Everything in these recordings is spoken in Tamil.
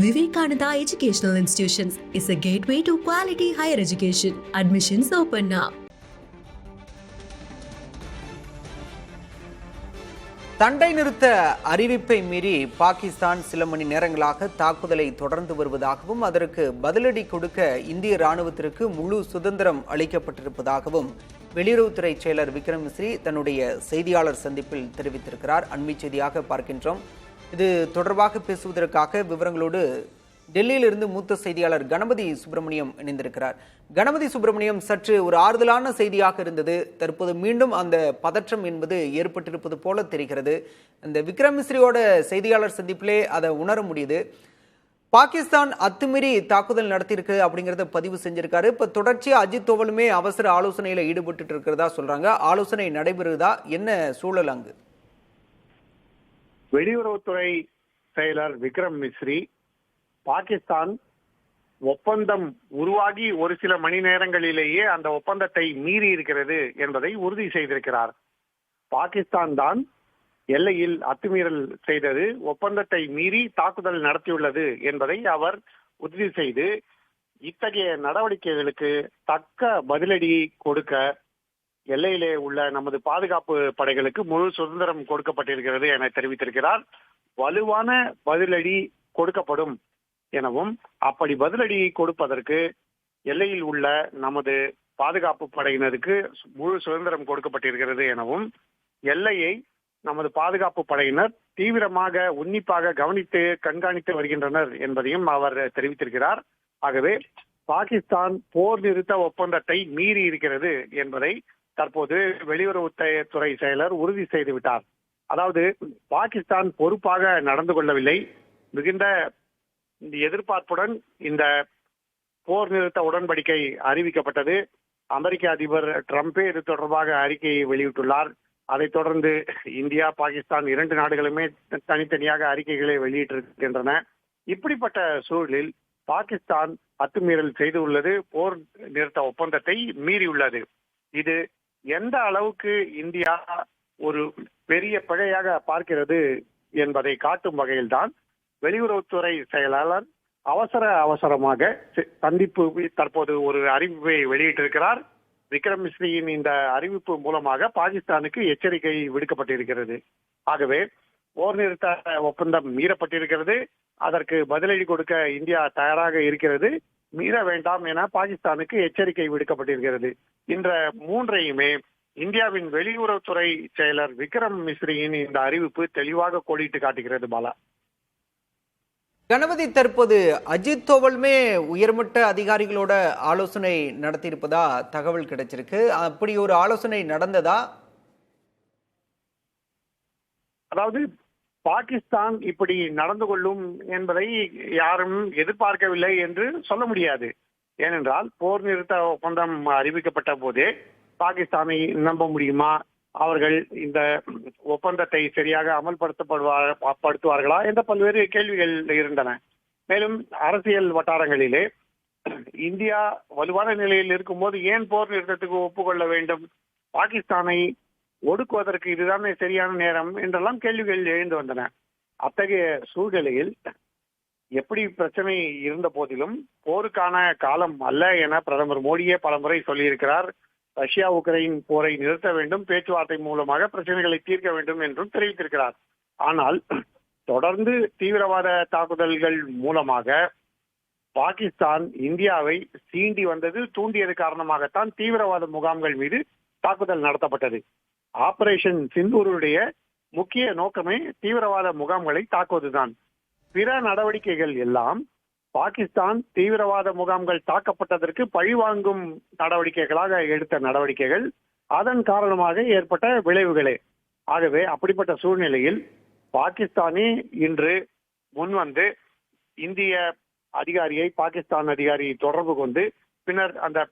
Vivekananda Educational Institutions is a gateway to quality higher education. Admissions open now. சண்டை நிறுத்த அறிவிப்பை மீறி பாகிஸ்தான் சில மணி நேரங்களாக தாக்குதலை தொடர்ந்து வருவதாகவும் அதற்கு பதிலடி கொடுக்க இந்திய ராணுவத்திற்கு முழு சுதந்திரம் அளிக்கப்பட்டிருப்பதாகவும் வெளியுறவுத்துறை செயலர் விக்ரம் மிஸ்ரி தன்னுடைய செய்தியாளர் சந்திப்பில் தெரிவித்திருக்கிறார். அண்மை செய்தியாக பார்க்கின்றோம். இது தொடர்பாக பேசுவதற்காக விவரங்களோடு டெல்லியிலிருந்து மூத்த செய்தியாளர் கணபதி சுப்பிரமணியம் இணைந்திருக்கிறார். கணபதி சுப்பிரமணியம், சற்று ஒரு ஆறுதலான செய்தியாக இருந்தது. தற்போது மீண்டும் அந்த பதற்றம் என்பது ஏற்பட்டிருப்பது போல தெரிகிறது. இந்த விக்ரம் மிஸ்ரியோட செய்தியாளர் சந்திப்பிலே அதை உணர முடியுது. பாகிஸ்தான் அத்துமீறி தாக்குதல் நடத்தியிருக்கு அப்படிங்கிறத பதிவு செஞ்சிருக்காரு. இப்ப தொடர்ச்சியா அஜித் தோவலுமே அவசர ஆலோசனையில ஈடுபட்டு இருக்கிறதா சொல்றாங்க. ஆலோசனை நடைபெறுதா? என்ன சூழல் அங்கு? வெளியுறவுத்துறை செயலர் விக்ரம் மிஸ்ரி பாகிஸ்தான் ஒப்பந்தம் உருவாகி ஒரு சில மணி நேரங்களிலேயே அந்த ஒப்பந்தத்தை மீறி இருக்கிறது என்பதை உறுதி செய்திருக்கிறார். பாகிஸ்தான் தான் எல்லையில் அத்துமீறல் செய்தது, ஒப்பந்தத்தை மீறி தாக்குதல் நடத்தியுள்ளது என்பதை அவர் உறுதி செய்து இத்தகைய நடவடிக்கைகளுக்கு தக்க பதிலடி கொடுக்க எல்லையிலே உள்ள நமது பாதுகாப்பு படைகளுக்கு முழு சுதந்திரம் கொடுக்கப்பட்டிருக்கிறது என தெரிவித்திருக்கிறார். வலுவான பதிலடி கொடுக்கப்படும் எனவும், அப்படி பதிலடி கொடுப்பதற்கு எல்லையில் உள்ள நமது பாதுகாப்பு படையினருக்கு முழு சுதந்திரம் கொடுக்கப்பட்டிருக்கிறது எனவும், எல்லையை நமது பாதுகாப்பு படையினர் தீவிரமாக உன்னிப்பாக கவனித்து கண்காணித்து வருகின்றனர் என்பதையும் அவர் தெரிவித்திருக்கிறார். ஆகவே பாகிஸ்தான் போர் நிறுத்த ஒப்பந்தத்தை மீறி இருக்கிறது என்பதை தற்போது வெளியுறவுத்துறை செயலர் உறுதி செய்துவிட்டார். அதாவது பாகிஸ்தான் பொறுப்பாக நடந்து கொள்ளவில்லை. மிகுந்த எதிர்பார்ப்புடன் இந்த போர் நிறுத்த உடன்படிக்கை அறிவிக்கப்பட்டது. அமெரிக்க அதிபர் டிரம்பே இது தொடர்பாக அறிக்கையை வெளியிட்டுள்ளார். அதைத் தொடர்ந்து இந்தியா, பாகிஸ்தான் இரண்டு நாடுகளுமே தனித்தனியாக அறிக்கைகளை வெளியிட்டிருக்கின்றன. இப்படிப்பட்ட சூழலில் பாகிஸ்தான் அத்துமீறல் செய்துள்ளது, போர் நிறுத்த ஒப்பந்தத்தை மீறியுள்ளது. இது எந்த அளவுக்கு இந்தியா ஒரு பெரிய பிழையாக பார்க்கிறது என்பதை காட்டும் வகையில்தான் வெளியுறவுத்துறை செயலாளர் அவசரமாக சந்திப்பு தற்போது ஒரு அறிவிப்பை வெளியிட்டிருக்கிறார். விக்ரம் மிஸ்ரியின் இந்த அறிவிப்பு மூலமாக பாகிஸ்தானுக்கு எச்சரிக்கை விடுக்கப்பட்டிருக்கிறது. ஆகவே போர் நிறுத்த ஒப்பந்தம் மீறப்பட்டிருக்கிறது, அதற்கு பதிலடி கொடுக்க இந்தியா தயாராக இருக்கிறது, மீற வேண்டாம் என பாகிஸ்தானுக்கு எச்சரிக்கை விடுக்கப்பட்டிருக்கிறது. இந்த மூன்றையுமே இந்தியாவின் வெளியுறவுத்துறை செயலர் விக்ரம் மிஸ்ரியின் இந்த அறிவிப்பு தெளிவாக கோடிட்டு காட்டுகிறது. பாலா, கணபதி, தற்போது அஜித் தோவலுமே உயர்மட்ட அதிகாரிகளோட ஆலோசனை நடத்தியிருப்பதா தகவல் கிடைச்சிருக்கு. அப்படி ஒரு ஆலோசனை நடந்ததா? அதாவது பாகிஸ்தான் இப்படி நடந்து கொள்ளும் என்பதை யாரும் எதிர்பார்க்கவில்லை என்று சொல்ல முடியாது. ஏனென்றால் போர் நிறுத்த ஒப்பந்தம் அறிவிக்கப்பட்ட போதே பாகிஸ்தானை நம்ப முடியுமா? அவர்கள் இந்த ஒப்பந்தத்தை சரியாக அமல்படுத்துவார்களா என்ற பல்வேறு கேள்விகள் இருந்தன. மேலும் அரசியல் வட்டாரங்களிலே இந்தியா வலுவான நிலையில் இருக்கும்போது ஏன் போர் நிறுத்தத்துக்கு ஒப்புக்கொள்ள வேண்டும்? பாகிஸ்தானை ஒடுக்குவதற்கு இதுதான் சரியான நேரம் என்றெல்லாம் கேள்விகள் எழுந்து வந்தன. அத்தகைய சூழ்நிலையில் எப்படி பிரச்சனை இருந்த போதிலும் போருக்கான காலம் அல்ல என பிரதமர் மோடியே பலமுறை சொல்லியிருக்கிறார். ரஷ்யா உக்ரைன் போரை நிறுத்த வேண்டும், பேச்சுவார்த்தை மூலமாக பிரச்சனைகளை தீர்க்க வேண்டும் என்றும் தெரிவித்திருக்கிறார். ஆனால் தொடர்ந்து தீவிரவாத தாக்குதல்கள் மூலமாக பாகிஸ்தான் இந்தியாவை சீண்டி வந்தது, தூண்டியது காரணமாகத்தான் தீவிரவாத முகாம்கள் மீது தாக்குதல் நடத்தப்பட்டது. ஆபரேஷன் சிந்தூருடைய முக்கிய நோக்கமே தீவிரவாத முகாம்களை தாக்குவதுதான். பிற நடவடிக்கைகள் எல்லாம் பாகிஸ்தான் தீவிரவாத முகாம்கள் தாக்கப்பட்டதற்கு பழிவாங்கும் நடவடிக்கைகளாக எடுத்த நடவடிக்கைகள், அதன் காரணமாக ஏற்பட்ட விளைவுகளே. ஆகவே அப்படிப்பட்ட சூழ்நிலையில் பாகிஸ்தானே இன்று முன்வந்து இந்திய அதிகாரியை, பாகிஸ்தான் அதிகாரியை தொடர்பு கொண்டு பின்னர் அந்த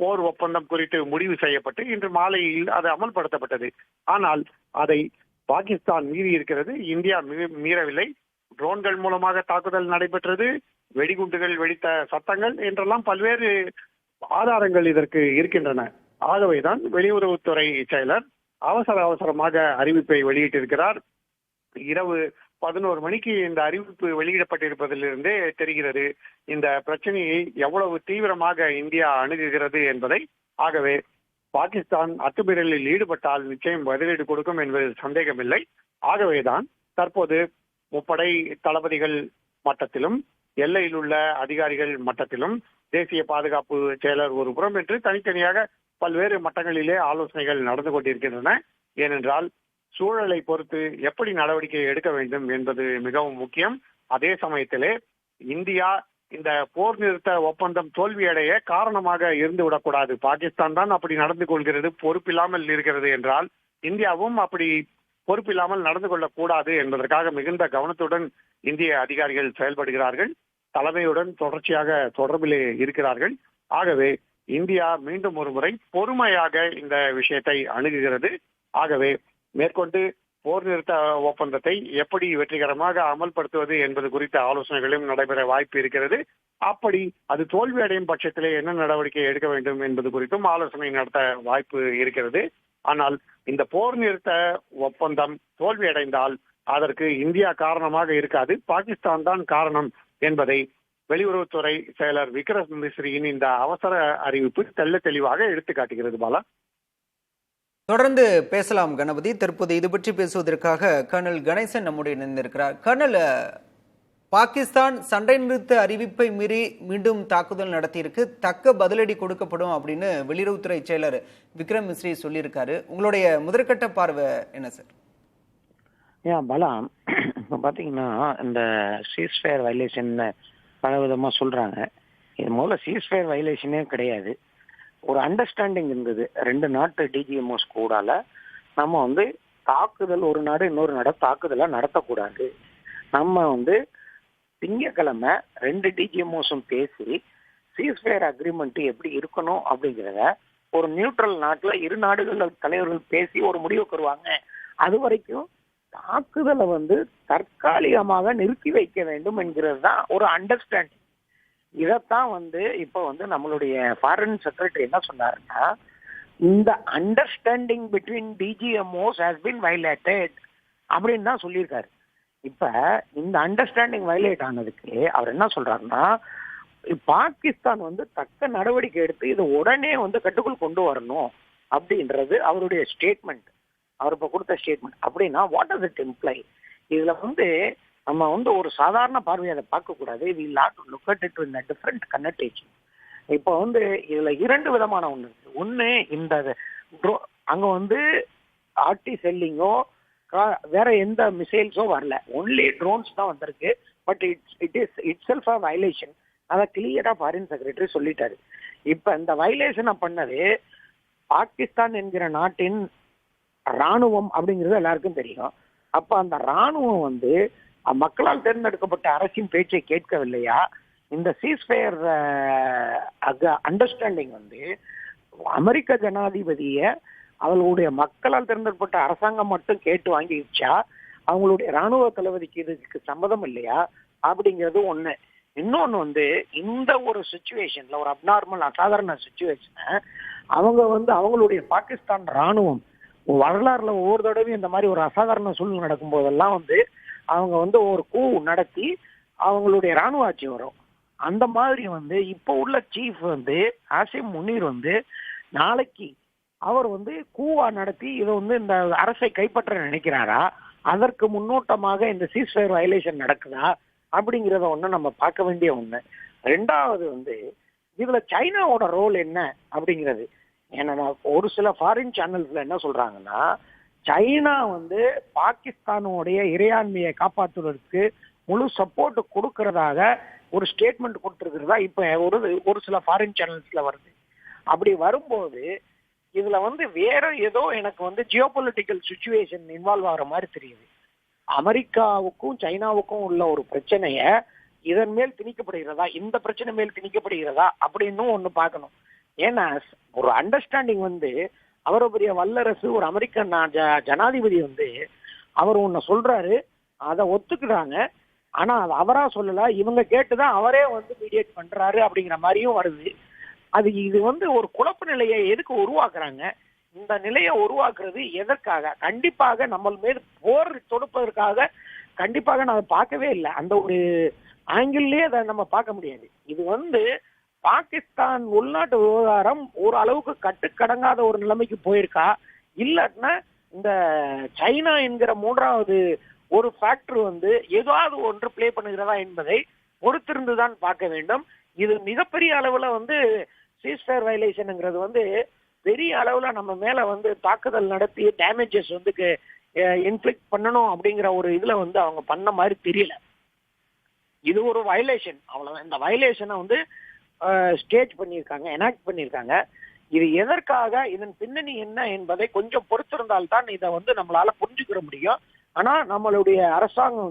போர் ஒப்பந்தம் குறித்து முடிவு செய்யப்பட்டு இன்று மாலையில் அது அமல்படுத்தப்பட்டது. ஆனால் அதை பாகிஸ்தான் மீறி இருக்கிறது, இந்தியா மீறவில்லை. ட்ரோன்கள் மூலமாக தாக்குதல் நடைபெற்றது, வெடிகுண்டுகள் வெடித்த சத்தங்கள் என்றெல்லாம் பல்வேறு ஆதாரங்கள் இதற்கு இருக்கின்றன. ஆகவேதான் வெளியுறவுத்துறை செயலர் அவசரமாக அறிவிப்பை வெளியிட்டிருக்கிறார். இரவு 11 மணிக்கு இந்த அறிவிப்பு வெளியிடப்பட்டிருப்பதிலிருந்தே தெரிகிறது இந்த பிரச்சனையை எவ்வளவு தீவிரமாக இந்தியா அணுகுகிறது என்பதை. ஆகவே பாகிஸ்தான் அத்துமீறலில் ஈடுபட்டால் நிச்சயம் பதிலீடு கொடுக்கும் என்பதில் சந்தேகமில்லை. ஆகவேதான் தற்போது முப்படை தளபதிகள் மட்டத்திலும் எல்லையில் உள்ள அதிகாரிகள் மட்டத்திலும் தேசிய பாதுகாப்பு செயலர் ஒரு புறம் என்று தனித்தனியாக பல்வேறு மட்டங்களிலே ஆலோசனைகள் நடந்து கொண்டிருக்கின்றன. ஏனென்றால் சூழலை பொறுத்து எப்படி நடவடிக்கை எடுக்க வேண்டும் என்பது மிகவும் முக்கியம். அதே சமயத்திலே இந்தியா இந்த போர் நிறுத்த ஒப்பந்தம் தோல்வியடைய காரணமாக இருந்து விடக்கூடாது. பாகிஸ்தான் தான் அப்படி நடந்து கொள்கிறது, பொறுப்பில்லாமல் இருக்கிறது என்றால் இந்தியாவும் அப்படி பொறுப்பில்லாமல் நடந்து கொள்ளக்கூடாது என்பதற்காக மிகுந்த கவனத்துடன் இந்திய அதிகாரிகள் செயல்படுகிறார்கள். தலைமையுடன் தொடர்ச்சியாக தொடர்பிலே இருக்கிறார்கள். ஆகவே இந்தியா மீண்டும் ஒரு முறை பொறுமையாக இந்த விஷயத்தை அணுகுகிறது. ஆகவே மேற்கொண்டு போர் நிறுத்த ஒப்பந்தத்தை எப்படி வெற்றிகரமாக அமல்படுத்துவது என்பது குறித்த ஆலோசனைகளும் நடைபெற வாய்ப்பு இருக்கிறது. அப்படி அது தோல்வி அடையும் பட்சத்திலே என்ன நடவடிக்கை எடுக்க வேண்டும் என்பது குறித்தும் ஆலோசனை நடத்த வாய்ப்பு இருக்கிறது. ஆனால் இந்த போர் நிறுத்த ஒப்பந்தம் தோல்வி அடைந்தால் அதற்கு இந்தியா காரணமாக இருக்காது, பாகிஸ்தான் தான் காரணம் என்பதை வெளியுறவுத்துறை செயலர் விக்ரம் மிஸ்ரியின் இந்த அவசர அறிவிப்பு தெள்ள தெளிவாக எடுத்து காட்டுகிறது. பாலா, தொடர்ந்து பேசலாம் கணபதி. தற்போது இது பற்றி பேசுவதற்காக கர்னல் கணேசன் நம்முடைய இணைந்திருக்கிறார். கர்னல், பாகிஸ்தான் சண்டை நிறுத்த அறிவிப்பை மீறி மீண்டும் தாக்குதல் நடத்தியிருக்கு, தக்க பதிலடி கொடுக்கப்படும் அப்படின்னு வெளியுறவுத்துறை செயலர் விக்ரம் மிஸ்ரி சொல்லியிருக்காரு. உங்களுடைய முதற்கட்ட பார்வை என்ன சார்? பாலா, இப்போ பார்த்தீங்கன்னா இந்த சீஸ்ஃபயர் வயலேஷன் பல விதமாக சொல்கிறாங்க. இது முதல்ல சீஸ்ஃபயர் வயலேஷனே கிடையாது. ஒரு அண்டர்ஸ்டாண்டிங் இருந்தது ரெண்டு நாட்டு டிஜிஎம்ஓஸ் கூடால. நம்ம தாக்குதல் ஒரு நாடு இன்னொரு நாடு தாக்குதலாக நடத்தக்கூடாது. நம்ம திங்கக்கிழமை ரெண்டு டிஜிஎம்ஓஸும் பேசி சீஸ்ஃபயர் அக்ரிமெண்ட் எப்படி இருக்கணும் அப்படிங்கிறத ஒரு நியூட்ரல் நாட்டில் இரு நாடுகள் தலைவர்கள் பேசி ஒரு முடிவுக்கு வருவாங்க. அது வரைக்கும் தாக்குதலை தற்காலிகமாக நிறுத்தி வைக்க வேண்டும் என்கிறது தான் ஒரு அண்டர்ஸ்டாண்டிங். இதைத்தான் இப்போ நம்மளுடைய ஃபாரின் செக்ரட்டரி என்ன சொன்னாருன்னா, இந்த understanding between DGMOs has been violated அப்படின்னு தான் சொல்லியிருக்காரு. இப்ப இந்த அண்டர்ஸ்டாண்டிங் வயலேட் ஆனதுக்கு அவர் என்ன சொல்றாருன்னா, பாகிஸ்தான் தக்க நடவடிக்கை எடுத்து இதை உடனே கட்டுக்குள் கொண்டு வரணும் அப்படின்றது அவருடைய ஸ்டேட்மெண்ட். அவர் இப்ப கொடுத்த ஸ்டேட்மெண்ட் அப்படின்னா வாட் டஸ் இட் இம்ப்ளை? இதுல நம்ம ஒரு சாதாரண பார்வையை அதை பார்க்க கூடாது. We lot look at it in different connotation. இப்போ இதுல இரண்டு விதமான ஒண்ணு. ஒண்ணு, இந்த அங்க ஆர்டி செல்லிங்கோ வேற எந்த மிசைல்ஸோ வரல, ஒன்லி ட்ரோன்ஸ் தான் வந்திருக்கு. But it self a violation. அதை கிளியரா ஃபாரின் செக்ரட்டரி சொல்லிட்டாரு. இப்ப இந்த வயலேஷனை பண்ணது பாகிஸ்தான் என்கிற நாட்டின் ராணுவம் அப்படிங்கிறது எல்லாருக்கும் தெரியும். அப்ப அந்த ராணுவம் மக்களால் தேர்ந்தெடுக்கப்பட்ட அரசின் பேச்சை கேட்கவில்லையா? இந்த சீஸ்ஃபயர் அண்டர்ஸ்டாண்டிங் அமெரிக்க ஜனாதிபதிய அவர்களுடைய மக்களால் தேர்ந்தெடுக்கப்பட்ட அரசாங்கம் மட்டும் கேட்டு வாங்கிடுச்சா, அவங்களுடைய ராணுவ தளபதிக்கு இதுக்கு சம்மதம் இல்லையா அப்படிங்கிறது ஒண்ணு. இன்னொன்னு இந்த ஒரு சுச்சுவேஷன்ல, ஒரு அப்நார்மல் அசாதாரண சுச்சுவேஷனை அவங்களுடைய பாகிஸ்தான் ராணுவம் வரலாறுல ஒவ்வொரு தடவையும் இந்த மாதிரி ஒரு அசாதாரண சூழ்நிலை நடக்கும் போதெல்லாம் அவங்க ஒரு கூ நடத்தி அவங்களுடைய ராணுவ ஆட்சி வரும். அந்த மாதிரி இப்போ உள்ள சீஃப் ஆசிம் முனீர் நாளைக்கு அவர் கூவா நடத்தி இதை இந்த அரசை கைப்பற்ற நினைக்கிறாரா, அதற்கு முன்னோட்டமாக இந்த சீஸ்ஃபயர் வயலேஷன் நடக்குதா அப்படிங்கிறத ஒண்ணு நம்ம பார்க்க வேண்டிய ஒண்ணு. ரெண்டாவது இதுல சைனாவோட ரோல் என்ன அப்படிங்கிறது. ஏன்னா ஒரு சில ஃபாரின் சேனல்ஸ்ல என்ன சொல்றாங்கன்னா, சைனா பாகிஸ்தானுடைய இறையாண்மையை காப்பாற்றுவதற்கு முழு சப்போர்ட் கொடுக்கறதாக ஒரு ஸ்டேட்மெண்ட் கொடுத்திருக்கிறதா இப்ப ஒரு சில ஃபாரின் சேனல்ஸ்ல வருது. அப்படி வரும்போது இதுல வேற ஏதோ எனக்கு ஜியோபொலிட்டிக்கல் சிச்சுவேஷன் இன்வால்வ் ஆகிற மாதிரி தெரியுது. அமெரிக்காவுக்கும் சைனாவுக்கும் உள்ள ஒரு பிரச்சனைய இதன் மேல் திணிக்கப்படுகிறதா, இந்த பிரச்சனை மேல் திணிக்கப்படுகிறதா அப்படின்னு ஒண்ணு பார்க்கணும். ஏன்னா ஒரு அண்டர்ஸ்டாண்டிங் அவரை பெரிய வல்லரசு ஒரு அமெரிக்க ஜனாதிபதி அவர் ஒண்ணு சொல்றாரு, அதை ஒத்துக்கிறாங்க. ஆனா அது அவரா சொல்லல, இவங்க கேட்டுதான் அவரே மீடியேட் பண்றாரு அப்படிங்கிற மாதிரியும் வருது. இது ஒரு குழப்ப நிலையை எதுக்கு உருவாக்குறாங்க? இந்த நிலையை உருவாக்குறது எதற்காக? கண்டிப்பாக நம்ம மீது போர் தொடுப்பதற்காக கண்டிப்பாக நான் அதை பார்க்கவே இல்லை. அந்த ஒரு ஆங்கிள்லயே அதை நம்ம பார்க்க முடியாது. இது பாகிஸ்தான் உள்நாட்டு விவகாரம் ஒரு அளவுக்கு கட்டுக்கடங்காத ஒரு நிலைமைக்கு போயிருக்கா, இல்லாட்டினா இந்த சைனா என்கிற மூன்றாவது ஒரு ஃபேக்டர் ஏதாவது ஒன்று பிளே பண்ணுகிறதா என்பதை பொறுத்திருந்துதான் பார்க்க வேண்டும். இது மிகப்பெரிய அளவுல சீஸ்ஃபயர் வயலேஷன்ங்கிறது பெரிய அளவுல நம்ம மேல தாக்குதல் நடத்தி டேமேஜஸ் இன்ஃபிளிக்ட் பண்ணணும் அப்படிங்கிற ஒரு இதுல அவங்க பண்ண மாதிரி தெரியல. இது ஒரு வயலேஷன், அவ்வளவுதான். இந்த வயலேஷனை ஸ்டேஜ் பண்ணியிருக்காங்க, எனாக்ட் பண்ணியிருக்காங்க. இது எதற்காக, இதன் பின்னணி என்ன என்பதை கொஞ்சம் பொறுத்திருந்தால்தான் இதை நம்மளால புரிஞ்சுக்கிற முடியும். ஆனா நம்மளுடைய அரசாங்கம்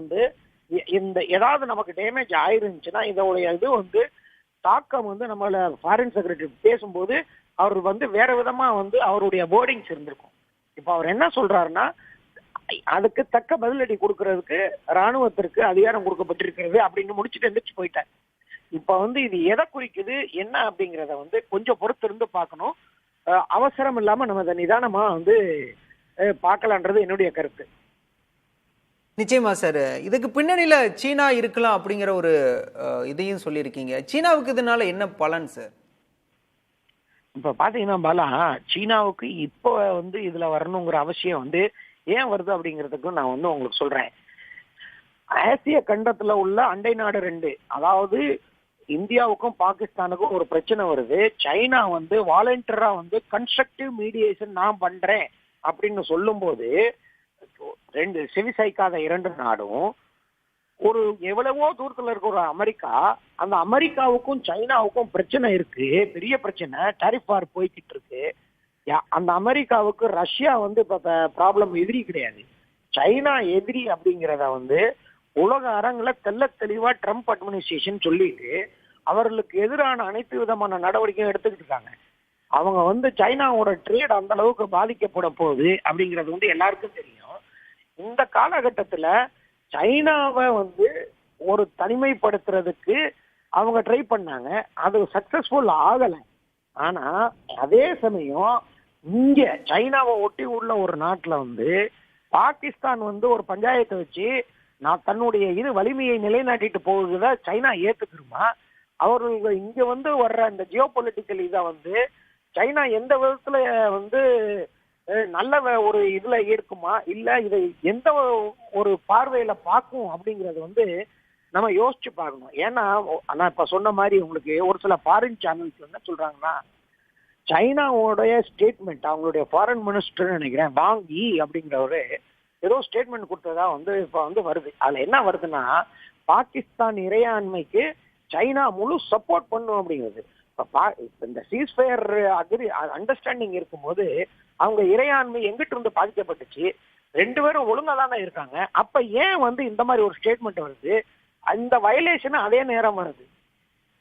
இந்த ஏதாவது நமக்கு டேமேஜ் ஆயிருந்துச்சுன்னா இதோடைய இது தாக்கம் நம்மள ஃபாரின் செக்ரட்டரி பேசும்போது அவர் வேற விதமா அவருடைய வேர்டிங்ஸ் இருந்திருக்கும். இப்ப அவர் என்ன சொல்றாருன்னா, அதுக்கு தக்க பதிலடி கொடுக்கறதுக்கு ராணுவத்திற்கு அதிகாரம் கொடுக்கப்பட்டிருக்கிறது அப்படின்னு முடிச்சுட்டு எந்திரிச்சு போயிட்டார். இப்ப இது எதை குறிக்குது என்ன அப்படிங்கறத கொஞ்சம் பொறுத்திருந்து பார்க்கணும். அவசரம் இல்லாம நம்ம அதை நிதானமா பார்க்கலான்றது என்னுடைய கருத்து. நிச்சயமா சார். இதுக்கு பின்னணியில சீனா இருக்கலாம் அப்படிங்கிற ஒரு இதையும் சொல்லியிருக்கீங்க. சீனாவுக்கு இதனால என்ன பலன் சார்? இப்ப பாத்தீங்கன்னா பாலா, சீனாவுக்கு இப்போ இதுல வரணுங்கிற அவசியம் ஏன் வருது அப்படிங்கிறதுக்கு நான் உங்களுக்கு சொல்றேன். ஆசிய கண்டத்துல உள்ள அண்டை நாடு 2, அதாவது இந்தியாவுக்கும் பாகிஸ்தானுக்கும் ஒரு பிரச்சனை வருது. சைனா வாலண்டியரா கன்ஸ்ட்ரக்டிவ் மீடியேஷன் நான் பண்றேன் அப்படின்னு சொல்லும் போது செவிசாய்க்காத 2 நாடும் ஒரு எவ்வளவோ தூரத்துல இருக்க ஒரு அமெரிக்கா, அந்த அமெரிக்காவுக்கும் சைனாவுக்கும் பிரச்சனை இருக்கு, பெரிய பிரச்சனை, டாரிஃப் வார் போய்கிட்டு இருக்கு. அந்த அமெரிக்காவுக்கு ரஷ்யா இப்ப ப்ராப்ளம் எதிரி கிடையாது, சைனா எதிரி அப்படிங்கிறத உலக அரங்குல தெள்ள தெளிவா ட்ரம்ப் அட்மினிஸ்ட்ரேஷன் சொல்லிட்டு அவர்களுக்கு எதிரான அனைத்து விதமான நடவடிக்கையும் எடுத்துக்கிட்டு இருக்காங்க. அவங்க சைனாவோட ட்ரேட் அந்த அளவுக்கு பாதிக்கப்பட போகுது அப்படிங்கிறது எல்லாருக்கும் தெரியும். இந்த காலகட்டத்துல சைனாவை ஒரு தனிமைப்படுத்துறதுக்கு அவங்க ட்ரை பண்ணாங்க, அது சக்சஸ்ஃபுல் ஆகலை. ஆனா அதே சமயம் இங்க சைனாவை ஒட்டி உள்ள ஒரு நாட்டுல பாகிஸ்தான் ஒரு பஞ்சாயத்தை வச்சு நான் தன்னுடைய வலிமையை நிலைநாட்டிட்டு போகுதுல சைனா ஏத்துக்குருமா? அவர்கள் இங்க வர்ற இந்த ஜியோ பொலிட்டிக்கல் இதை சைனா எந்த விதத்துல நல்ல ஒரு இதுல இருக்குமா, இல்ல இதை எந்த ஒரு பார்வையில பார்க்கும் அப்படிங்கறது நம்ம யோசிச்சு பார்க்கணும். ஏன்னா நான் இப்ப சொன்ன மாதிரி உங்களுக்கு ஒரு சில ஃபாரின் சேனல்ஸ் என்ன சொல்றாங்கன்னா, சைனாவோடைய ஸ்டேட்மெண்ட், அவங்களுடைய ஃபாரின் மினிஸ்டர் நினைக்கிறேன் வாங் யி அப்படிங்கிறவரு ஏதோ ஸ்டேட்மெண்ட் கொடுத்ததா இப்ப வருது. அதுல என்ன வருதுன்னா, பாகிஸ்தான் இறையாண்மைக்கு சைனா முழு சப்போர்ட் பண்ணும் அப்படிங்கிறது. இந்த சீஸ்ஃபயர் அண்டர்ஸ்டாண்டிங் இருக்கும்போது அவங்க இறையாண்மை எங்கிட்ட இருந்து பாதிக்கப்பட்டுச்சு, 2 பேரும் ஒழுங்கா தானே இருக்காங்க. அப்ப ஏன் இந்த மாதிரி ஒரு ஸ்டேட்மெண்ட் வருது, அந்த வயலேஷன் அதே நேரம் வருது.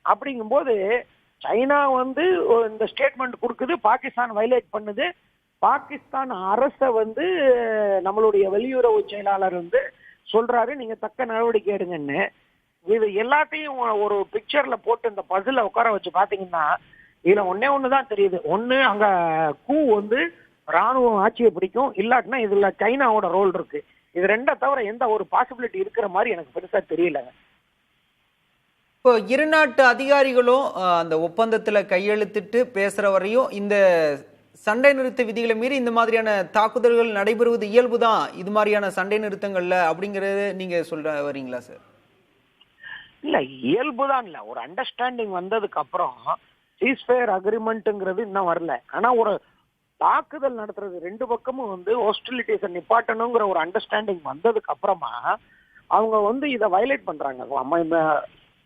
அப்படிங்கும்போது சைனா இந்த ஸ்டேட்மெண்ட் கொடுக்குது, பாகிஸ்தான் வயலேட் பண்ணுது. பாகிஸ்தான் அரச நம்மளுடைய வெளியுறவு செயலாளர் சொல்றாரு நீங்க தக்க நடவடிக்கை எடுங்கன்னு. இது எல்லாத்தையும் ஒரு பிக்சர்ல போட்டு இந்த பசில உட்கார வச்சு பாத்தீங்கன்னா இதுல ஒண்ணுதான் தெரியுது. ஒண்ணு அங்க கூ ராணுவம் ஆட்சியை பிடிக்கும், இல்லாட்டினா இதுல சைனாவோட ரோல் இருக்கு. இது 2 தவிர எந்த ஒரு பாசிபிலிட்டி இருக்கிற மாதிரி எனக்கு பெருசா தெரியலங்க. இப்போ 2 நாட்டு அதிகாரிகளும் அந்த ஒப்பந்தத்துல கையெழுத்திட்டு பேசுற வரையும் இந்த சண்டை நிறுத்த விதிகளை மீறி இந்த மாதிரியான தாக்குதல்கள் நடைபெறுவது இயல்புதான் இது மாதிரியான சண்டை நிறுத்தங்கள்ல அப்படிங்கறது நீங்க சொல்ற வரீங்களா சார்? இல்ல, இயல்புதான் இல்ல. ஒரு அண்டர்ஸ்டாண்டிங் வந்ததுக்கு அப்புறம் சீஸ்ஃபயர் அக்ரிமெண்ட்ங்கிறது இன்னும் வரல. ஆனா ஒரு தாக்குதல் நடத்துறது 2 பக்கமும் ஹாஸ்டிலிட்டிஸை நிப்பாட்டணுங்கிற ஒரு அண்டர்ஸ்டாண்டிங் வந்ததுக்கு அப்புறமா அவங்க இதை வயலேட் பண்றாங்க.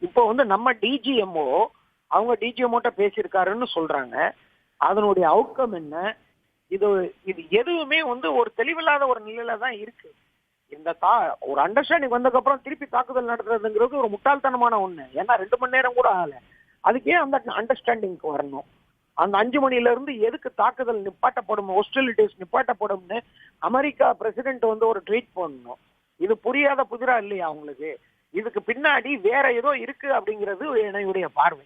இப்போ நம்ம டிஜிஎம்ஓ அவங்க டிஜிஎம்ஓட்ட பேசியிருக்காருன்னு சொல்றாங்க. அதனுடைய அவுட்கம் என்ன, இது எதுவுமே ஒரு தெளிவில்லாத ஒரு நிலையில தான் இருக்கு. இந்த ஒரு அண்டர்ஸ்டாண்டிங் வந்ததுக்கு அப்புறம் திருப்பி தாக்குதல் நடத்துறதுங்கிறது ஒரு முட்டாள்தனமான ஒண்ணு. ஏன்னா 2 மணி நேரம் கூட ஆகல. அதுக்கே அந்த அண்டர்ஸ்டாண்டிங்க்கு வரணும். அந்த 5 மணில இருந்து எதுக்கு தாக்குதல் நிப்பாட்டப்படும், ஹாஸ்டிலிட்டிஸ் நிப்பாட்டப்படும்னு அமெரிக்கா பிரசிடென்ட் ஒரு ட்வீட் பண்ணணும். இது புரியாத புதிரா இல்லையா அவங்களுக்கு? இதுக்கு பின்னாடி வேற ஏதோ இருக்கு அப்படிங்கிறது என்னுடைய பார்வை.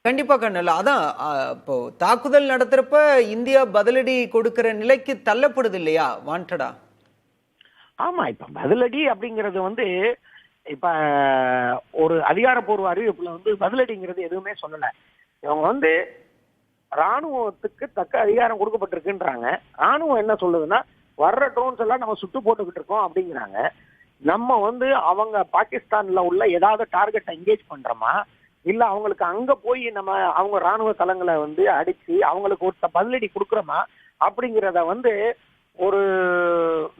கண்டிப்பா கண்ணல. அதான் இப்போ தாக்குதல் நடத்துறப்ப இந்தியா பதிலடி கொடுக்கிற நிலைக்கு தள்ளப்படுது இல்லையா வாண்டடா? ஆமா, இப்ப பதிலடி அப்படிங்கிறது வந்து இப்ப ஒரு அதிகாரப்பூர்வ அறிவிப்புல வந்து பதிலடிங்கிறது எதுவுமே சொல்லல. இவங்க வந்து ராணுவத்துக்கு தக்க அதிகாரம் கொடுக்கப்பட்டிருக்குன்றாங்க. ராணுவம் என்ன சொல்லுதுன்னா, வர்ற ட்ரோன்ஸ் எல்லாம் நம்ம சுட்டு போட்டுக்கிட்டு இருக்கோம் அப்படிங்கிறாங்க. நம்ம வந்து அவங்க பாகிஸ்தான்ல உள்ள ஏதாவது டார்கெட் என்கேஜ் பண்றோமா, இல்ல அவங்களுக்கு அங்க போய் நம்ம அவங்க ராணுவ தளங்களை வந்து அடிச்சு அவங்களுக்கு ஒரு பதிலடி கொடுக்குறோமா அப்படிங்கிறத வந்து ஒரு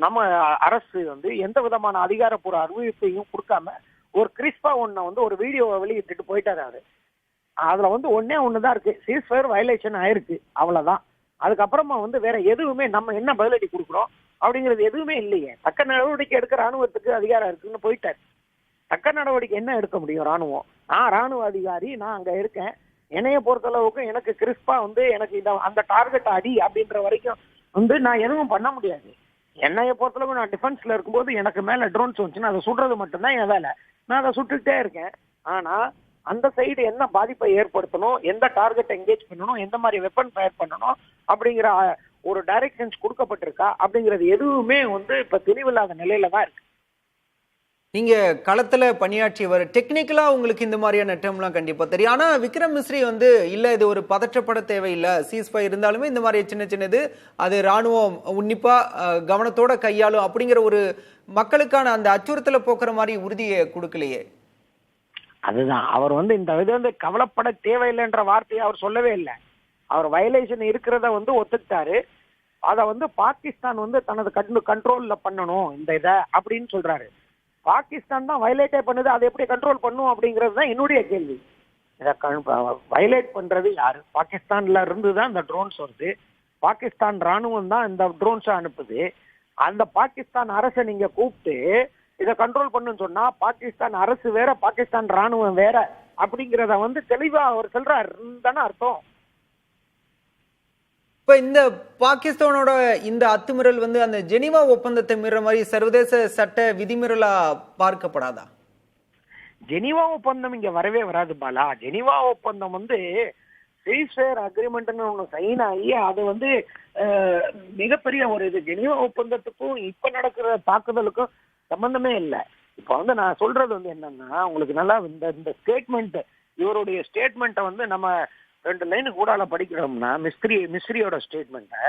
நம்ம அரசு வந்து எந்த விதமான அதிகாரப்பூர்வ அறிவிப்பையும் கொடுக்காம ஒரு கிறிஸ்பா ஒன்ன வந்து ஒரு வீடியோவை வெளியிட்டு போயிட்டாரு அவரு. அதுல வந்து ஒன்னே ஒண்ணுதான் இருக்கு, சீஸ்ஃபயர் வயலேஷன் ஆயிருக்கு, அவ்வளவுதான். அதுக்கப்புறமா வந்து வேற எதுவுமே நம்ம என்ன பதிலடி கொடுக்குறோம் அப்படிங்கிறது எதுவுமே இல்லையே. தக்க நடவடிக்கை எடுக்க ராணுவத்துக்கு அதிகாரம் இருக்குன்னு போயிட்டாரு. தக்க நடவடிக்கை என்ன எடுக்க முடியும் ராணுவம்? நான் ராணுவ அதிகாரி, நான் அங்க இருக்கேன், என்னைய பொறுத்தளவுக்கு எனக்கு கிறிஸ்பா வந்து எனக்கு இந்த அந்த டார்கெட் அடி அப்படின்ற வரைக்கும் வந்து நான் எதுவும் பண்ண முடியாது. என்னைய பொறுத்தளவுக்கு நான் டிஃபென்ஸ்ல இருக்கும்போது எனக்கு மேல ட்ரோன்ஸ் வந்துச்சுன்னா அதை சுடுறது மட்டும்தான் என் வேலை. நான் அதை சுட்டுக்கிட்டே இருக்கேன். ஆனா அந்த சைடு என்ன பாதிப்பை ஏற்படுத்தணும், எந்த டார்கெட் என்கேஜ் பண்ணணும், எந்த மாதிரி வெப்பன் ஃபயர் பண்ணணும் அப்படிங்கிற ஒரு டைரக்ஷன்ஸ் கொடுக்கப்பட்டிருக்கா அப்படிங்கிறது எதுவுமே வந்து இப்ப தெளிவில்லாத நிலையில தான் இருக்கு. நீங்க களத்துல பணியாற்றியவர், டெக்னிக்கலா உங்களுக்கு இந்த மாதிரியான டேர்ம்லாம் கண்டிப்பா தெரியும். ஆனா விக்ரம் மிஸ்ரி வந்து இல்ல இது ஒரு பதற்றப்பட தேவையில்லை, சீஸ்ஃபயர் இருந்தாலுமே இந்த மாதிரி சின்ன சின்னது அது ராணுவம் உன்னிப்பா கவனத்தோட கையாளும் அப்படிங்கிற ஒரு மக்களுக்கான அந்த அச்சுறுத்தலை போக்குற மாதிரி உறுதியை கொடுக்கலையே. அதுதான் அவர் வந்து இந்த இது வந்து கவலைப்பட தேவையில்லைன்ற வார்த்தையை அவர் சொல்லவே இல்லை. அவர் வயலேஷன் இருக்கிறத வந்து ஒத்துக்கிட்டாரு. அதை வந்து பாகிஸ்தான் வந்து தனது கண்ட்ரோல்ல பண்ணணும் இந்த இதை அப்படின்னு சொல்றாரு. பாகிஸ்தான் தான் வயலேட்டே பண்ணுது, அதை எப்படி கண்ட்ரோல் பண்ணும் அப்படிங்கிறது தான் என்னுடைய கேள்வி. இதை வயலேட் பண்றது யாரு? பாகிஸ்தான்ல இருந்து தான் இந்த ட்ரோன்ஸ் வருது. பாகிஸ்தான் ராணுவம் தான் இந்த ட்ரோன்ஸை அனுப்புது. அந்த பாகிஸ்தான் அரசை நீங்க கூப்பிட்டு இதை கண்ட்ரோல் பண்ணுன்னு சொன்னா பாகிஸ்தான் அரசு வேற, பாகிஸ்தான் ராணுவம் வேற அப்படிங்கிறத வந்து தெளிவா அவர் சொல்றாரு தானே அர்த்தம். இப்ப இந்த பாகிஸ்தானோட இந்த அத்துமீறல் வந்து அந்த ஜெனீவா ஒப்பந்தத்தை மீற மாதிரி சர்வதேச சட்ட விதிமீறலா பார்க்கப்படாதா? ஜெனீவா ஒப்பந்தம் இங்க வரவே வராது பாலா. ஜெனீவா ஒப்பந்தம் வந்து சீஸ்ஃபயர் அக்ரிமெண்ட்னு ஒண்ணு சைன் ஆகி அது வந்து மிகப்பெரிய ஒரு இது. ஜெனீவா ஒப்பந்தத்துக்கும் இப்ப நடக்கிற தாக்குதலுக்கும் சம்பந்தமே இல்லை. இப்ப வந்து நான் சொல்றது வந்து என்னன்னா, உங்களுக்கு நல்லா இந்த ஸ்டேட்மெண்ட், இவருடைய ஸ்டேட்மெண்ட்டை வந்து நம்ம 2 லைனு கூடால படிக்கிறோம்னா, மிஸ்ரியோட ஸ்டேட்மெண்ட்டை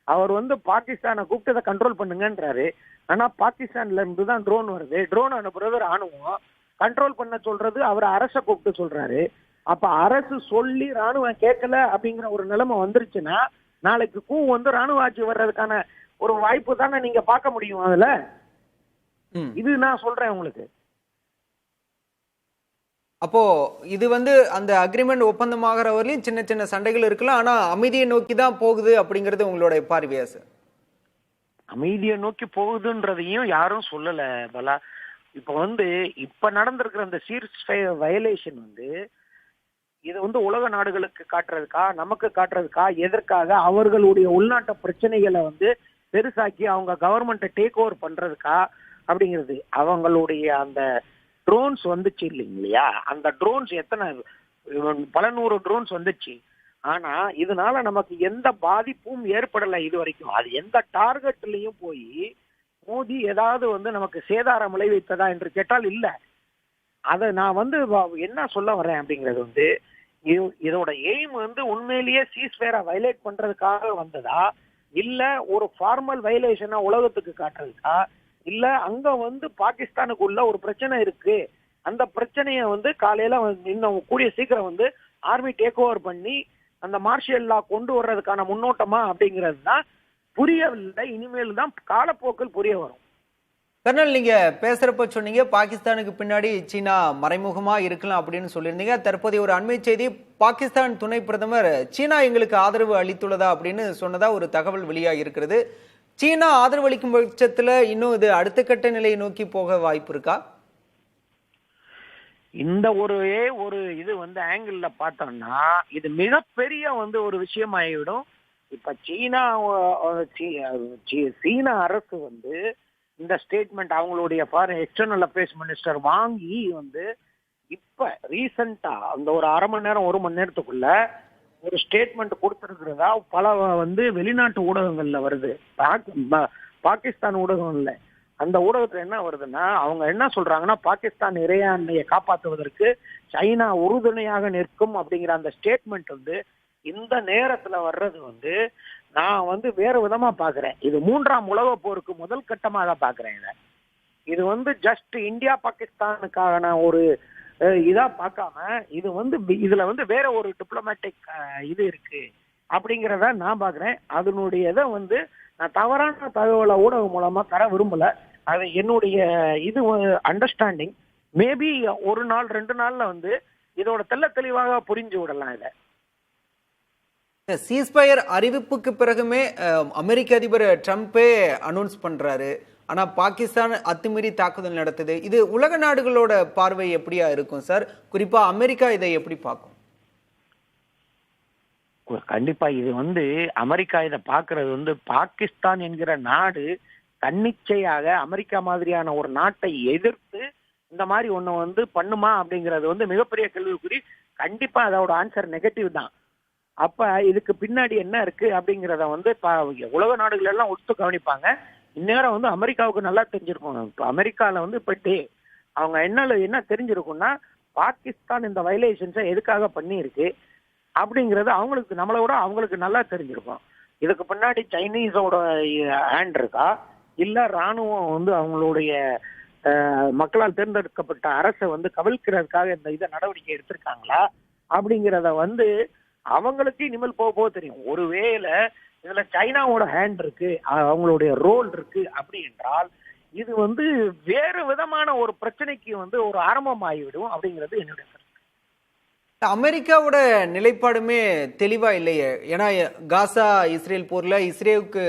அவர் வந்து பாகிஸ்தானை கூப்பிட்டு அதை கண்ட்ரோல் பண்ணுங்கன்றாரு. ஆனா பாகிஸ்தான்ல இருந்து தான் ட்ரோன் வருது, ட்ரோன் அனுப்புறது ராணுவம், கண்ட்ரோல் பண்ண சொல்றது அவர் அரசை கூப்பிட்டு சொல்றாரு. அப்ப அரசு சொல்லி ராணுவம் கேட்கல அப்படிங்கிற ஒரு நிலைமை வந்துருச்சுன்னா நாளைக்கு வந்து ராணுவ ஆட்சி வர்றதுக்கான ஒரு வாய்ப்பு தானே நீங்க பார்க்க முடியும். அதுல இது நான் சொல்றேன் உங்களுக்கு. அப்போ இது வந்து அந்த அக்ரிமெண்ட் ஒப்பந்தமாகிற வரலையும் சின்ன சின்ன சண்டைகள் இருக்கலாம், ஆனா அமைதியை நோக்கி தான் போகுது அப்படிங்கிறது உங்களுடைய பார்வையா சார்? அமைதியை நோக்கி போகுதுன்றதையும் யாரும் சொல்லல பலா. இப்ப வந்து இப்ப நடந்திருக்கிற அந்த சீஸ்ஃபயர் வயலேஷன் வந்து இது வந்து உலக நாடுகளுக்கு காட்டுறதுக்கா, நமக்கு காட்டுறதுக்கா, எதற்காக அவர்களுடைய உள்நாட்டு பிரச்சனைகளை வந்து பெருசாக்கி அவங்க கவர்மெண்ட்டை டேக் ஓவர் பண்றதுக்கா அப்படிங்கிறது. அவங்களுடைய அந்த ட்ரோன்ஸ் வந்துச்சு இல்லைங்களா, அந்த ட்ரோன்ஸ் எத்தனை பல நூறு ட்ரோன்ஸ் வந்துச்சு. ஆனா இதனால நமக்கு எந்த பாதிப்பும் ஏற்படலை இது வரைக்கும். அது எந்த டார்கெட்லயும் போய் மோதி ஏதாவது வந்து நமக்கு சேதாரம் விளைவித்ததா என்று கேட்டால் இல்ல. அதை நான் வந்து என்ன சொல்ல வரேன் அப்படிங்கிறது வந்து, இதோட எய்ம் வந்து உண்மையிலேயே சீஸ்ஃபயரை வயலேட் பண்றதுக்காக வந்ததா, இல்ல ஒரு ஃபார்மல் வயலேஷனா உலகத்துக்கு காட்டுறதுக்கா, இல்ல அங்க வந்து பாகிஸ்தானுக்குள்ள ஒரு பிரச்சனை இருக்கு, அந்த பிரச்சனைய வந்து காலையில இன்னும் கூடிய சீக்கிரம் வந்து ஆர்மி டேக் ஓவர் பண்ணி அந்த மார்ஷியல் லா கொண்டு வர்றதுக்கான முன்னோட்டமா அப்படிங்கிறது தான் புரியவில்லை. இனிமேல் தான் காலப்போக்கில் புரிய வரும். கர்னல், நீங்க பேசுறப்ப சொன்னீங்க பாகிஸ்தானுக்கு பின்னாடி சீனா மறைமுகமா இருக்கலாம் அப்படின்னு சொல்லியிருந்தீங்க. தற்போதைய ஒரு அண்மை செய்தி, பாகிஸ்தான் துணை பிரதமர் சீனா எங்களுக்கு ஆதரவு அளித்துள்ளதா அப்படின்னு சொன்னதா ஒரு தகவல் வெளியாக இருக்கிறது. சீனா ஆதரவு அளிக்கும் பட்சத்துல இன்னும் இது அடுத்த கட்ட நிலையை நோக்கி போக வாய்ப்பு இருக்கா? இந்த ஒரு இது வந்து ஆங்கிள் பார்த்தோம்னா இது மிகப்பெரிய வந்து ஒரு விஷயம் ஆகிவிடும். இப்ப சீனா அரசு வந்து இந்த ஸ்டேட்மெண்ட் அவங்களுடைய எக்ஸ்டர்னல் அஃபேர்ஸ் மினிஸ்டர் வாங்கி வந்து இப்ப ரீசெண்டா அந்த ஒரு அரை மணி நேரம் 1 மணி நேரத்துக்குள்ள ஒரு ஸ்டேட்மெண்ட் கொடுத்திருக்கிறதா பல வந்து வெளிநாட்டு ஊடகங்கள்ல வருது. பாகிஸ்தான் ஊடகம் இல்ல, அந்த ஊடகத்துல என்ன வருதுன்னா, அவங்க என்ன சொல்றாங்கன்னா, பாகிஸ்தான் இறையாண்மையை காப்பாற்றுவதற்கு சைனா உறுதுணையாக நிற்கும் அப்படிங்கிற அந்த ஸ்டேட்மெண்ட் வந்து இந்த நேரத்துல வர்றது வந்து நான் வந்து வேற விதமா பாக்குறேன். இது 3ஆம் உலக போருக்கு முதல் கட்டமாக பாக்குறேன். இது வந்து ஜஸ்ட் இந்தியா பாகிஸ்தானுக்கான ஒரு இதா பார்க்காம இது வந்து இதுல வந்து வேற ஒரு டிப்ளமேட்டிக் இது இருக்கு அப்படிங்கிறத நான் பாக்குறேன். அதனுடைய இதை வந்து நான் தவறான தகவலை ஊடகம் மூலமா தர விரும்பல. அது என்னுடைய இது அண்டர்ஸ்டாண்டிங். மேபி ஒரு நாள் 2 நாள்ல வந்து இதோட தெளிவாக புரிஞ்சு விடலாம். இதை சீஸ்பயர் அறிவிப்புக்கு பிறகுமே அமெரிக்க அதிபர் ட்ரம்ப்பே அனௌன்ஸ் பண்றாரு. ஆனா பாகிஸ்தான் அத்துமீறி தாக்குதல் நடத்துது. இது உலக நாடுகளோட பார்வை எப்படியா இருக்கும் சார்? குறிப்பா அமெரிக்கா இதை எப்படி பார்க்கும்? கண்டிப்பா இது வந்து அமெரிக்கா இதை பாக்குறது வந்து பாகிஸ்தான் என்கிற நாடு தன்னிச்சையாக அமெரிக்கா மாதிரியான ஒரு நாட்டை எதிர்த்து இந்த மாதிரி ஒண்ணு வந்து பண்ணுமா அப்படிங்கிறது வந்து மிகப்பெரிய கேள்விக்குறி. கண்டிப்பா அதோட ஆன்சர் நெகட்டிவ் தான். அப்ப இதுக்கு பின்னாடி என்ன இருக்கு அப்படிங்கிறத வந்து உலக நாடுகள் எல்லாம் ஒத்து கவனிப்பாங்க. இந்நேரம் வந்து அமெரிக்காவுக்கு நல்லா தெரிஞ்சிருக்கும். இப்போ அமெரிக்கால வந்து போயிட்டு அவங்க என்ன தெரிஞ்சிருக்கும்னா, பாகிஸ்தான் இந்த வயலேஷன்ஸை எதுக்காக பண்ணி இருக்கு அப்படிங்கிறது அவங்களுக்கு நம்மளை விட அவங்களுக்கு நல்லா தெரிஞ்சிருக்கும். இதுக்கு பின்னாடி சைனீஸோட ஹேண்ட் இருக்கா, இல்ல ராணுவம் வந்து அவங்களுடைய மக்களால் தேர்ந்தெடுக்கப்பட்ட அரசை வந்து கவிழ்க்கிறதுக்காக இந்த இதை நடவடிக்கை எடுத்திருக்காங்களா அப்படிங்கிறத வந்து அவங்களுக்கு இனிமேல் போக தெரியும். ஒருவேளை இதுல சைனாவோட ஹேண்ட் இருக்கு, அவங்களுடைய ரோல் இருக்கு அப்படி என்றால் இது வந்து வேறு விதமான ஒரு பிரச்சனைக்கு வந்து ஒரு ஆரம்பம் ஆகிவிடும் அப்படிங்கிறது என்னுடைய கருத்து. அமெரிக்காவோட நிலைப்பாடுமே தெளிவா இல்லையே. ஏன்னா காசா இஸ்ரேல் போர்ல இஸ்ரேலுக்கு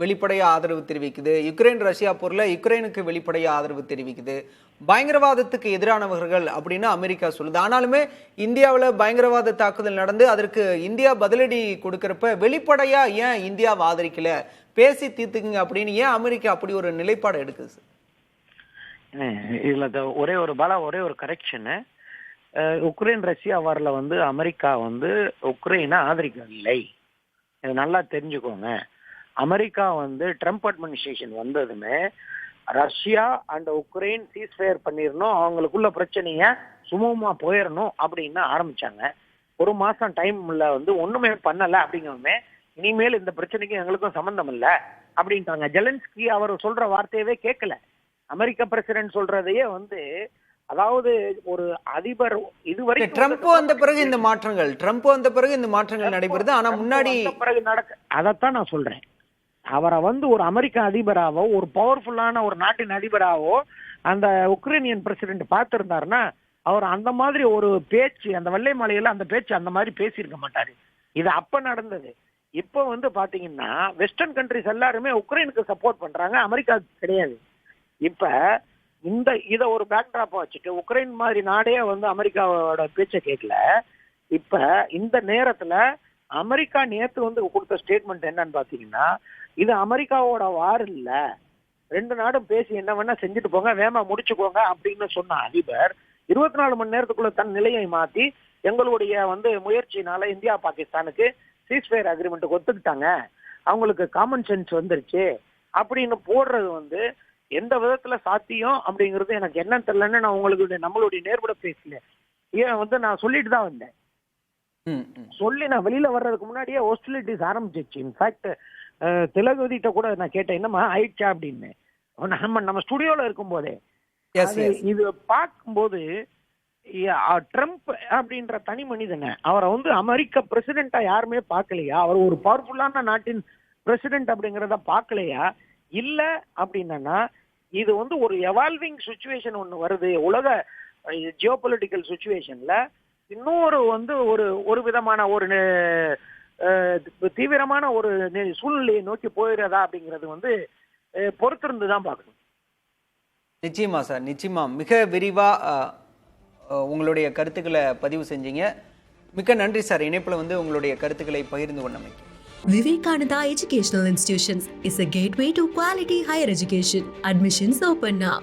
வெளிப்படையா ஆதரவு தெரிவிக்குது, யுக்ரைன் ரஷ்யா போர்ல யுக்ரைனுக்கு வெளிப்படையா ஆதரவு தெரிவிக்குது. பயங்கரவாதத்துக்கு எதிரானவர்கள் அப்படின்னு அமெரிக்கா சொல்லுது. ஆனாலுமே இந்தியாவில் பயங்கரவாத தாக்குதல் நடந்து அதற்கு இந்தியா பதிலடி கொடுக்கறப்ப வெளிப்படையா ஏன் இந்தியாவை ஆதரிக்கல, பேசி தீர்த்துக்குங்க அப்படின்னு ஏன் அமெரிக்கா அப்படி ஒரு நிலைப்பாடு எடுக்குது? இதுல ஒரே ஒரு கரெக்ஷன். உக்ரைன் ரஷ்யா வார்ல வந்து அமெரிக்கா வந்து உக்ரைனை ஆதரிக்கவில்லை. இதை நல்லா தெரிஞ்சுக்கோங்க. அமெரிக்கா வந்து ட்ரம்ப் அட்மினிஸ்ட்ரேஷன் வந்ததுமே ரஷ்யா அண்ட் உக்ரைன் சீஸ்ஃபயர் பண்ணிடணும், அவங்களுக்குள்ள பிரச்சனைய சுமூகமா போயிடணும் அப்படின்னு ஆரம்பிச்சாங்க. ஒரு மாசம் டைம்ல வந்து ஒண்ணுமே பண்ணல அப்படிங்குமே இனிமேல் இந்த பிரச்சனைக்கு எங்களுக்கும் சம்பந்தம் இல்ல அப்படின்ட்டாங்க. ஜெலன்ஸ்கி அவர் சொல்ற வார்த்தையவே கேட்கல. அமெரிக்க பிரசிடென்ட் சொல்றதையே வந்து, அதாவது ஒரு அதிபர் இதுவரைக்கும் ட்ரம்ப் வந்த பிறகு இந்த மாற்றங்கள் நடைபெறுது. ஆனா முன்னாடி பிறகு அதைத்தான் நான் சொல்றேன். அவரை வந்து ஒரு அமெரிக்க அதிபராவோ ஒரு பவர்ஃபுல்லான ஒரு நாட்டின் அதிபராவோ அந்த உக்ரைனியன் பிரசிடென்ட் பார்த்திருந்தாருன்னா அவர் அந்த மாதிரி ஒரு பேச்சு, அந்த வெள்ளை மாளிகையில அந்த பேச்சு அந்த மாதிரி பேசியிருக்க மாட்டாரு. இது அப்ப நடந்தது. இப்போ வந்து பாத்தீங்கன்னா வெஸ்டர்ன் கண்ட்ரிஸ் எல்லாருமே உக்ரைனுக்கு சப்போர்ட் பண்றாங்க, அமெரிக்கா கிடையாது. இப்ப இத ஒரு பேக்ட்ராப்பா வச்சுட்டு உக்ரைன் மாதிரி நாடே வந்து அமெரிக்காவோட பேச்சை கேட்கல. இப்ப இந்த நேரத்துல அமெரிக்கா நேத்து வந்து கொடுத்த ஸ்டேட்மெண்ட் என்னன்னு பாத்தீங்கன்னா, இது அமெரிக்காவோட வார் இல்ல, 2 நாடும் பேசி என்ன வேணா செஞ்சுட்டு போங்க, வேமா முடிச்சுக்கோங்க அப்படின்னு சொன்ன அதிபர் 24 மணி நேரத்துக்குள்ள தன் நிலையை மாத்தி எங்களுடைய வந்து முயற்சியினால இந்தியா பாகிஸ்தானுக்கு சீஸ்ஃபயர் அக்ரிமெண்ட் ஒத்துக்கிட்டாங்க, அவங்களுக்கு காமன் சென்ஸ் வந்துருச்சு அப்படின்னு போடுறது வந்து எந்த விதத்துல சாத்தியம் அப்படிங்கிறது எனக்கு என்ன தெரியலன்னு நான் நம்மளுடைய நேர்பட பேசல. ஏன் வந்து நான் சொல்லிட்டு தான் வந்தேன். சொல்லி நான் வெளியில வர்றதுக்கு முன்னாடியே ஹாஸ்டிலிட்டிஸ் ஆரம்பிச்சிச்சு. இன்ஃபேக்ட் திலகவதிட்ட கூட நான் கேட்டேன், என்னமா ஆயிடுச்சா அப்படின்னு. நம்ம ஸ்டுடியோல இருக்கும் போதே இது பார்க்கும்போது ட்ரம்ப் அப்படின்ற தனி மனிதனை அவரை வந்து அமெரிக்க பிரசிடென்டா யாருமே பார்க்கலையா, அவர் ஒரு பவர்ஃபுல்லான நாட்டின் பிரசிடென்ட் அப்படிங்கிறத பார்க்கலையா? இல்ல அப்படின்னா இது வந்து ஒரு எவால்விங் சுச்சுவேஷன் ஒண்ணு வருது, உலக ஜியோபொலிட்டிக்கல் சுச்சுவேஷன்ல இன்னொரு வந்து ஒரு விதமான ஒரு தீவிரமான ஒரு சூழ்நிலையை நோக்கி போயிடுறதா அப்படிங்கிறது வந்து பொறுத்திருந்து தான் பார்க்கணும். நிச்சயமா சார், நிச்சயமா மிக விரிவா உங்களுடைய கருத்துக்களை பதிவு செஞ்சீங்க. மிக்க நன்றி சார். இணைப்புல வந்து உங்களுடைய கருத்துக்களை பகிர்ந்து கொண்டமைக்கு. Vivekananda Educational Institutions is a gateway to quality higher education. Admissions open now.